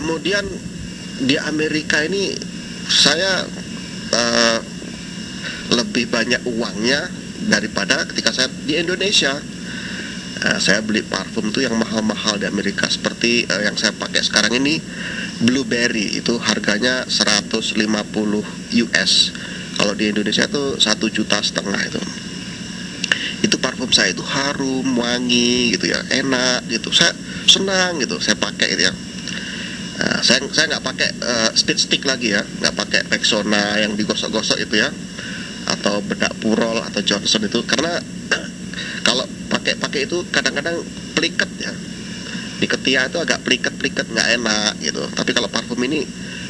kemudian di Amerika ini saya uh, lebih banyak uangnya daripada ketika saya di Indonesia. Saya beli parfum tuh yang mahal-mahal di Amerika, seperti yang saya pakai sekarang ini, Blueberry, itu harganya 150 US. Kalau di Indonesia tuh 1,5 juta itu. Itu parfum saya itu harum, wangi gitu ya, enak gitu. Saya senang gitu, saya pakai gitu ya. Saya nggak pakai speed stick lagi ya, nggak pakai Rexona yang digosok-gosok itu ya, atau bedak Purol atau Johnson itu, karena kalau pakai itu kadang-kadang pliket ya, di ketiak itu agak pliket nggak enak gitu. Tapi kalau parfum ini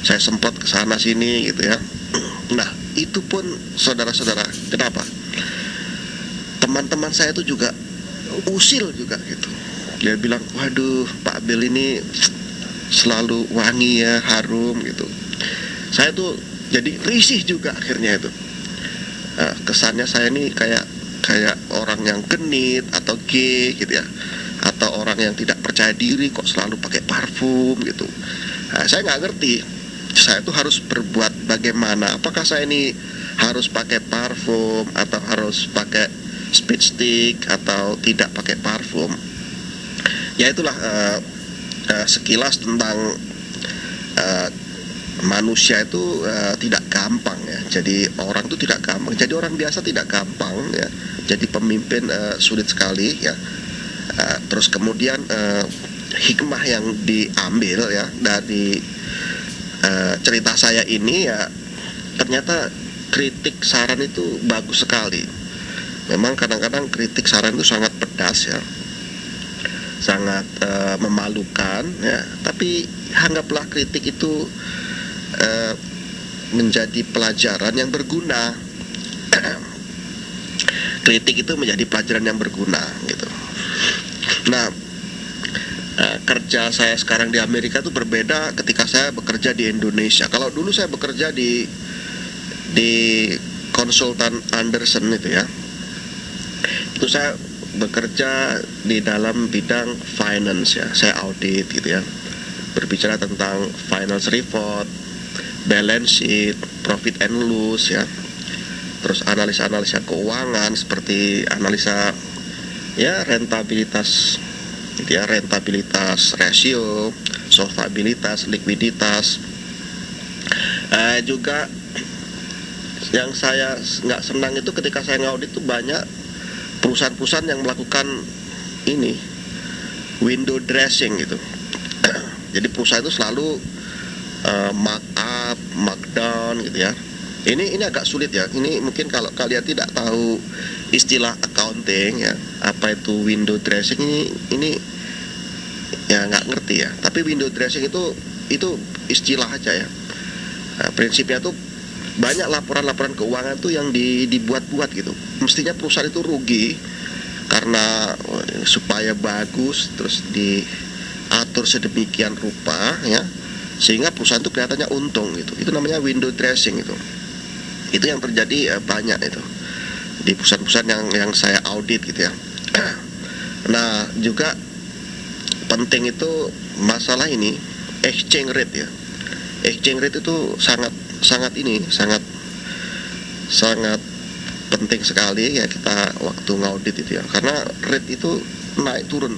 saya semprot ke sana sini gitu ya. Nah itu pun saudara-saudara, kenapa teman-teman saya itu juga usil juga gitu. Dia bilang, waduh Pak Bill ini selalu wangi ya, harum gitu. Saya tuh jadi risih juga akhirnya itu. Kesannya saya ini kayak orang yang genit atau gay gitu ya, atau orang yang tidak percaya diri kok selalu pakai parfum gitu. Saya nggak ngerti saya tuh harus berbuat bagaimana. Apakah saya ini harus pakai parfum atau harus pakai speed stick atau tidak pakai parfum? Ya itulah sekilas tentang manusia itu tidak gampang ya. Jadi orang itu tidak gampang. Jadi orang biasa tidak gampang ya. Jadi pemimpin sulit sekali ya. Terus kemudian hikmah yang diambil ya dari cerita saya ini ya, ternyata kritik saran itu bagus sekali. Memang kadang-kadang kritik saran itu sangat pedas ya, sangat memalukan ya. Tapi anggaplah kritik itu menjadi pelajaran yang berguna. Kritik itu menjadi pelajaran yang berguna gitu. Nah, kerja saya sekarang di Amerika itu berbeda ketika saya bekerja di Indonesia. Kalau dulu saya bekerja di konsultan Anderson itu ya, itu saya bekerja di dalam bidang finance ya. Saya audit gitu ya, berbicara tentang finance report, balance sheet, profit and loss ya. Terus analisa keuangan seperti analisa ya rentabilitas gitu ya, rentabilitas rasio, solvabilitas, likuiditas. Juga yang saya nggak senang itu ketika saya ngaudit itu banyak perusahaan-perusahaan yang melakukan ini window dressing gitu. Jadi perusahaan itu selalu mark up, mark down gitu ya. Ini agak sulit ya. Ini mungkin kalau kalian tidak tahu istilah accounting ya, apa itu window dressing, ini ya nggak ngerti ya. Tapi window dressing itu istilah aja ya. Prinsipnya tuh banyak laporan-laporan keuangan tuh yang dibuat-buat gitu. Mestinya perusahaan itu rugi karena supaya bagus terus diatur sedemikian rupa ya, sehingga perusahaan itu kelihatannya untung gitu. Itu namanya window dressing itu. Itu yang terjadi banyak itu di perusahaan-perusahaan yang saya audit gitu ya. Nah juga penting itu masalah ini exchange rate ya. Exchange rate itu sangat penting sekali ya kita waktu ngaudit itu ya, karena rate itu naik turun.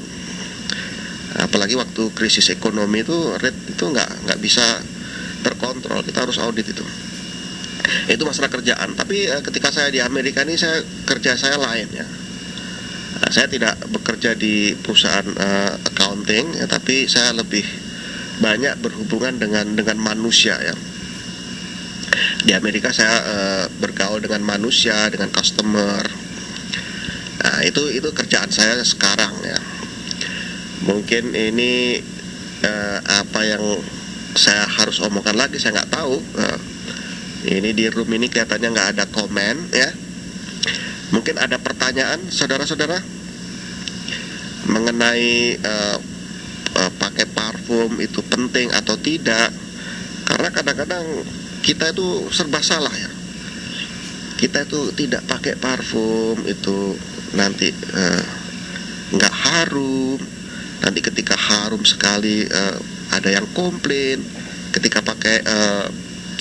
Apalagi waktu krisis ekonomi itu rate itu nggak bisa terkontrol, kita harus audit itu. Itu masalah kerjaan. Tapi ketika saya di Amerika ini kerja saya lain ya. Saya tidak bekerja di perusahaan accounting ya, tapi saya lebih banyak berhubungan dengan manusia ya. Di Amerika saya bergaul dengan manusia, dengan customer. Nah, itu kerjaan saya sekarang ya. Mungkin ini apa yang saya harus omongkan lagi saya nggak tahu. Ini di room ini kelihatannya nggak ada komen ya. Mungkin ada pertanyaan saudara-saudara mengenai pakai parfum itu penting atau tidak. Karena kadang-kadang kita itu serba salah ya. Kita itu tidak pakai parfum itu nanti nggak harum. Nanti ketika harum sekali ada yang komplain ketika pakai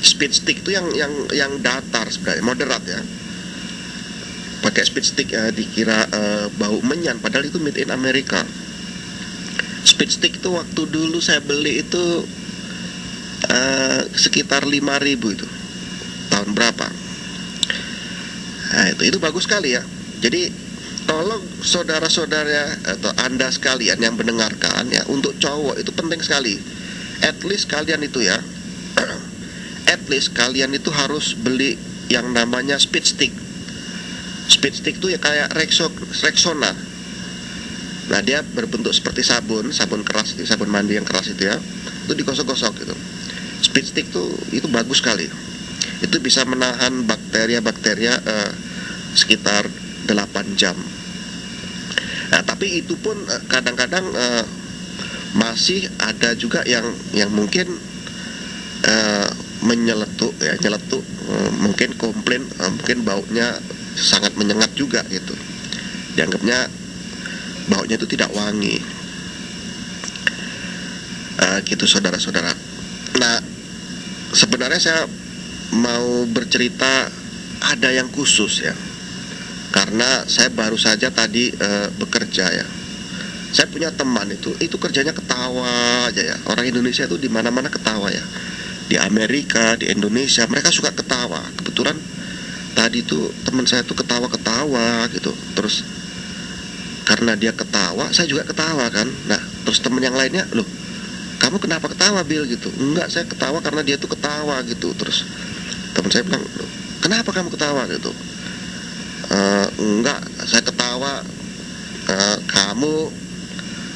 speed stick itu yang datar sebenarnya, moderat ya. Pakai speed stick dikira bau menyan, padahal itu made in Amerika. Speed stick itu waktu dulu saya beli itu sekitar 5.000 itu. Tahun berapa? Nah, itu bagus sekali ya. Jadi tolong saudara-saudara atau Anda sekalian yang mendengarkan ya, untuk cowok itu penting sekali. At least kalian itu ya, at least kalian itu harus beli yang namanya speed stick. Speed stick itu ya kayak Rexona. Nah, dia berbentuk seperti sabun keras, sabun mandi yang keras itu ya. Itu digosok-gosok gitu. Speed stick itu bagus sekali. Itu bisa menahan bakteria sekitar 8 jam. Nah, tapi itu pun kadang-kadang masih ada juga yang mungkin nyeletuk, mungkin komplain, mungkin baunya sangat menyengat juga gitu. Dianggapnya baunya itu tidak wangi. Gitu saudara-saudara. Nah, sebenarnya saya mau bercerita ada yang khusus ya. Karena saya baru saja tadi bekerja ya. Saya punya teman itu kerjanya ketawa aja ya. Orang Indonesia itu di mana-mana ketawa ya. Di Amerika, di Indonesia mereka suka ketawa. Kebetulan tadi tuh teman saya tuh ketawa-ketawa gitu. Terus karena dia ketawa, saya juga ketawa kan. Nah, terus teman yang lainnya, "Loh, kamu kenapa ketawa, Bill?" gitu. "Enggak, saya ketawa karena dia tuh ketawa," gitu. Terus teman saya bilang, "Loh, kenapa kamu ketawa?" gitu. "Enggak, saya ketawa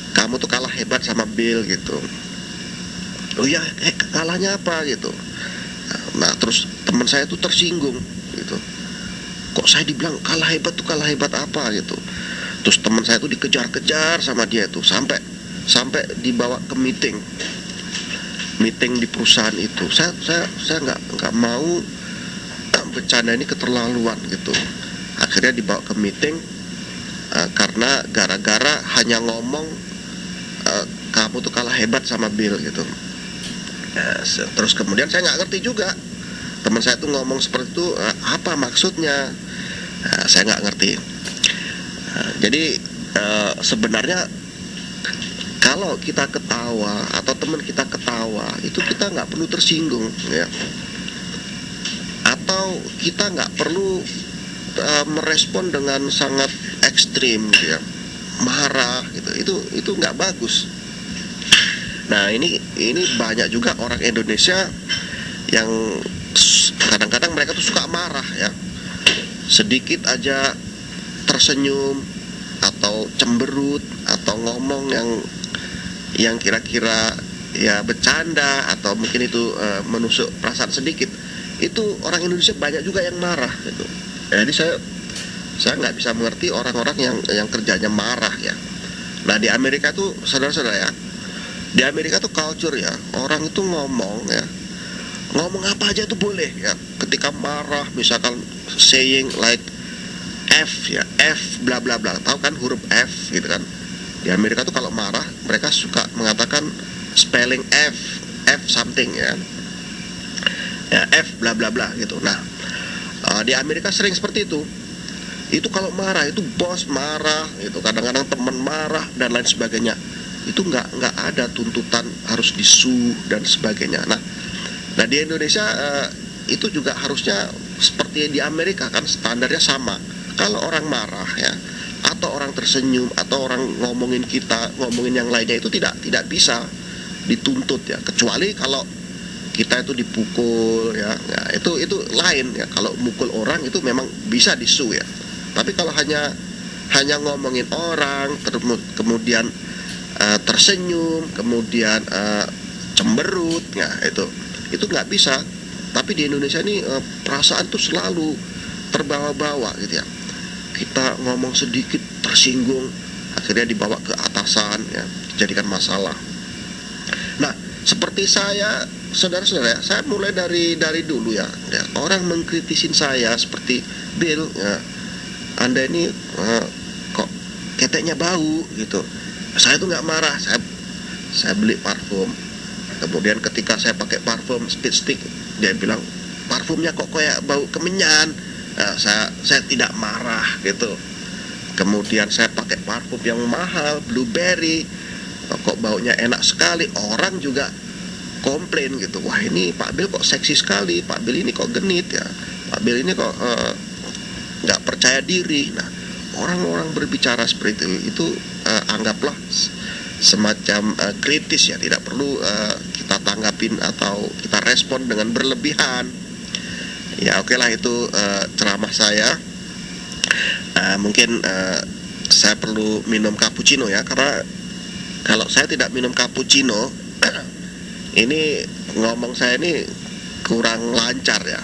kamu tuh kalah hebat sama Bill," gitu. "Oh iya, kalahnya apa?" gitu. Nah, terus teman saya tuh tersinggung gitu. "Kok saya dibilang kalah hebat apa?" gitu. Terus teman saya tuh dikejar-kejar sama dia tuh sampai dibawa ke meeting di perusahaan itu. Saya nggak mau bercanda ini keterlaluan gitu. Akhirnya dibawa ke meeting karena gara-gara hanya ngomong kamu tuh kalah hebat sama Bill gitu. Terus kemudian saya nggak ngerti juga, teman saya tuh ngomong seperti itu apa maksudnya. Saya nggak ngerti. Jadi sebenarnya kalau kita ketawa atau teman kita ketawa, itu kita nggak perlu tersinggung ya. Atau kita nggak perlu merespon dengan sangat ekstrim ya, marah gitu. Itu nggak bagus. Nah, ini banyak juga orang Indonesia yang kadang-kadang mereka tuh suka marah ya. Sedikit aja tersenyum atau cemberut atau ngomong yang kira-kira ya bercanda atau mungkin itu menusuk perasaan sedikit, itu orang Indonesia banyak juga yang marah gitu. Jadi saya nggak bisa mengerti orang-orang yang kerjanya marah ya. Nah, di Amerika tuh saudara-saudara ya, di Amerika tuh culture ya, orang itu ngomong apa aja tuh boleh ya. Ketika marah misalkan saying like F ya, F bla bla bla, tahu kan huruf F gitu kan. Di Amerika tuh kalau marah mereka suka mengatakan spelling F something ya, F bla bla bla gitu. Nah, di Amerika sering seperti itu. Itu kalau marah itu bos marah gitu, kadang-kadang teman marah dan lain sebagainya. Itu nggak ada tuntutan harus disu dan sebagainya. Nah di Indonesia itu juga harusnya seperti di Amerika kan, standarnya sama. Kalau orang marah ya, atau orang tersenyum, atau orang ngomongin yang lainnya, itu tidak bisa dituntut ya, kecuali kalau kita itu dipukul ya, itu lain ya. Kalau mukul orang itu memang bisa disu ya. Tapi kalau hanya ngomongin orang, kemudian tersenyum, kemudian cemberut ya, itu nggak bisa. Tapi di Indonesia ini perasaan tuh selalu terbawa-bawa gitu ya. Kita ngomong sedikit tersinggung, akhirnya dibawa ke atasan ya, dijadikan masalah. Nah, seperti saya, saudara-saudara, saya mulai dari dulu ya, orang mengkritisin saya seperti, "Bill, ya, Anda ini kok keteknya bau gitu." Saya tuh nggak marah, saya beli parfum, Kemudian ketika saya pakai parfum Speed Stick, dia bilang parfumnya kok kayak bau kemenyan. Nah, saya tidak marah gitu. Kemudian saya pakai parfum yang mahal Blueberry, kok baunya enak sekali. Orang juga komplain gitu, wah ini Pak Bill kok seksi sekali, Pak Bill ini kok genit ya, Pak Bill ini kok nggak percaya diri. Nah, orang-orang berbicara seperti itu anggaplah semacam kritis ya, tidak perlu kita tanggapin atau kita respon dengan berlebihan. Ya oke lah, itu ceramah saya. Mungkin saya perlu minum cappuccino ya, karena kalau saya tidak minum cappuccino ini ngomong saya ini kurang lancar ya.